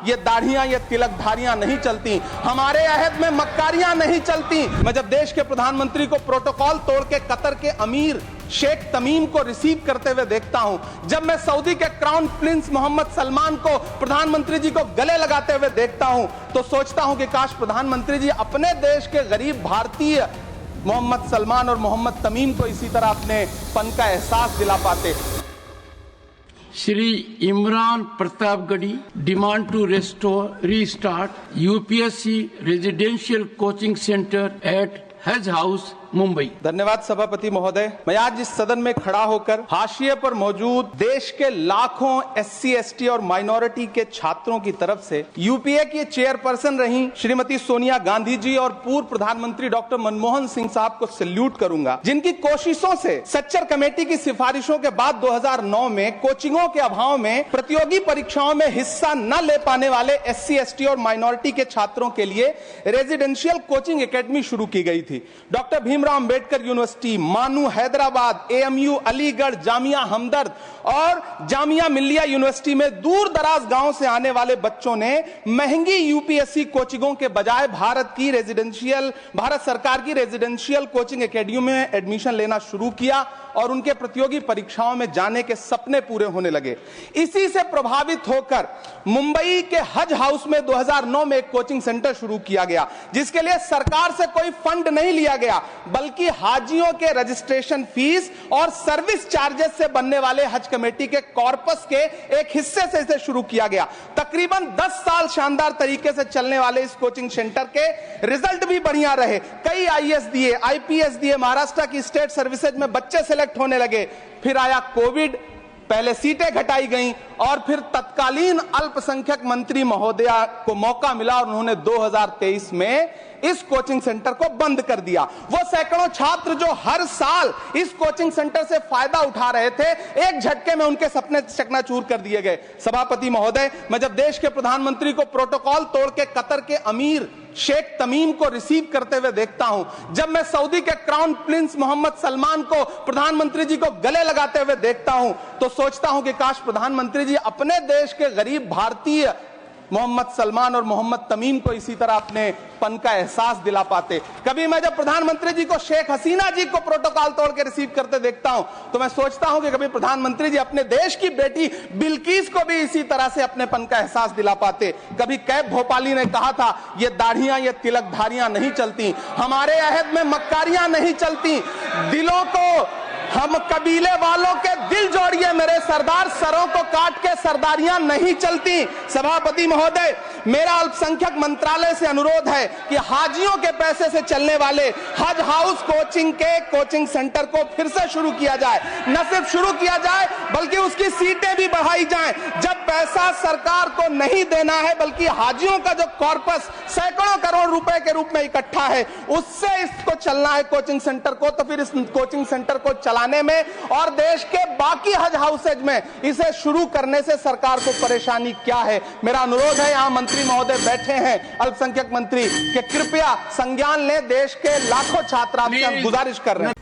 ये दाढ़ियां, ये तिलकधारियां नहीं चलती, हमारे अहद में मक्कारियां नहीं चलती। मैं जब देश के प्रधानमंत्री को प्रोटोकॉल तोड़ के कतर के अमीर शेख तमीम को रिसीव करते हुए देखता हूं, जब मैं सऊदी के क्राउन प्रिंस मोहम्मद सलमान को प्रधानमंत्री जी को गले लगाते हुए देखता हूं, तो सोचता हूं कि काश प्रधानमंत्री जी अपने देश के गरीब भारतीय मोहम्मद सलमान और मोहम्मद तमीम को इसी तरह अपने पन का एहसास दिला पाते। Shri Imran Pratapgarhi demand to restart UPSC residential coaching centre at Haj House Mumbai. धन्यवाद सभापति महोदय। मैं आज इस सदन में खड़ा होकर हाशिए पर मौजूद देश के लाखों SC, ST और माइनॉरिटी के छात्रों की तरफ से यूपीए की चेयरपर्सन रही श्रीमती सोनिया गांधी जी और पूर्व प्रधानमंत्री डॉक्टर मनमोहन सिंह साहब को सैल्यूट करूंगा, जिनकी कोशिशों से सच्चर कमेटी की सिफारिशों के बाद 2009 में कोचिंगों के अभाव में प्रतियोगी परीक्षाओं में हिस्सा न ले पाने वाले SC, ST और माइनॉरिटी के छात्रों के लिए रेजिडेंशियल कोचिंग एकेडमी शुरू की गई थी। डॉक्टर भीमराव अंबेडकर यूनिवर्सिटी, मानू हैदराबाद, AMU अलीगढ़, जामिया हमदर्द और जामिया मिल्लिया यूनिवर्सिटी में दूर दराज गांव से आने वाले बच्चों ने महंगी UPSC कोचिंगों के बजाय भारत सरकार की रेजिडेंशियल कोचिंग एकेडमी में एडमिशन लेना शुरू किया और उनके प्रतियोगी परीक्षाओं में जाने के सपने पूरे होने लगे। इसी से प्रभावित होकर मुंबई के हज हाउस में 2009 में एक कोचिंग सेंटर शुरू किया गया, जिसके लिए सरकार से कोई फंड नहीं लिया गया, बल्कि हाजियों के रजिस्ट्रेशन फीस और सर्विस चार्जेस से बनने वाले हज कमेटी के कॉर्पस के एक हिस्से से इसे शुरू किया गया। तकरीबन 10 साल शानदार तरीके से चलने वाले इस कोचिंग सेंटर के रिजल्ट भी बढ़िया रहे। कई IAS दिए, IPS दिए, महाराष्ट्र की स्टेट सर्विसेज में बच्चे सेलेक्ट होने लगे। फिर आया कोविड, पहले सीटें घटाई गईं और फिर तत्कालीन अल्पसंख्यक मंत्री महोदया को मौका मिला और उन्होंने 2023 में इस कोचिंग सेंटर को बंद कर दिया। वो सैकड़ों छात्र जो हर साल इस कोचिंग सेंटर से फायदा उठा रहे थे, एक झटके में उनके सपने चकनाचूर कर दिए गए। सभापति महोदय, मैं जब देश के प्रधानमंत्री को प्रोटोकॉल तोड़ के कतर के अमीर शेख तमीम को रिसीव करते हुए देखता हूं, जब मैं सऊदी के क्राउन प्रिंस मोहम्मद सलमान को प्रधानमंत्री जी को गले लगाते हुए देखता हूं, तो सोचता हूं कि काश प्रधानमंत्री जी अपने देश के गरीब भारतीय मोहम्मद सलमान और मोहम्मद तमीम को इसी तरह अपने पन का एहसास दिला पाते। कभी मैं जब प्रधानमंत्री जी को शेख हसीना जी को प्रोटोकॉल तोड़ के रिसीव करते देखता हूं, तो मैं सोचता हूं कि कभी प्रधानमंत्री जी अपने देश की बेटी बिल्किस को भी इसी तरह से अपने पन का एहसास दिला पाते। कभी कैब भोपाली ने कहा था, ये दाढ़ियां, ये तिलकधारियां नहीं चलती, हमारे अहद में मक्कारियां नहीं चलती, दिलों को हम कबीले वालों के दिल जोड़िए मेरे सरदार, सरों को काट के सरदारियां नहीं चलती। सभापति महोदय, मेरा अल्पसंख्यक मंत्रालय से अनुरोध है कि हाजियों के पैसे से चलने वाले हज हाउस कोचिंग के कोचिंग सेंटर को फिर से शुरू किया जाए। न सिर्फ शुरू किया जाए बल्कि उसकी सीटें भी बढ़ाई जाएं। जब पैसा सरकार को नहीं देना है बल्कि हाजियों का जो कॉर्पस सैकड़ों करोड़ रुपए के रूप में इकट्ठा है, उससे इसको चलना है कोचिंग सेंटर को, तो फिर इस कोचिंग सेंटर को चलाने में और देश के बाकी हज हाउसेज में इसे शुरू करने से सरकार को परेशानी क्या है। मेरा अनुरोध है, यहां मंत्री महोदय बैठे हैं अल्पसंख्यक मंत्री, कि कृपया संज्ञान लें। देश के लाखों छात्र आपसे गुजारिश कर रहे हैं।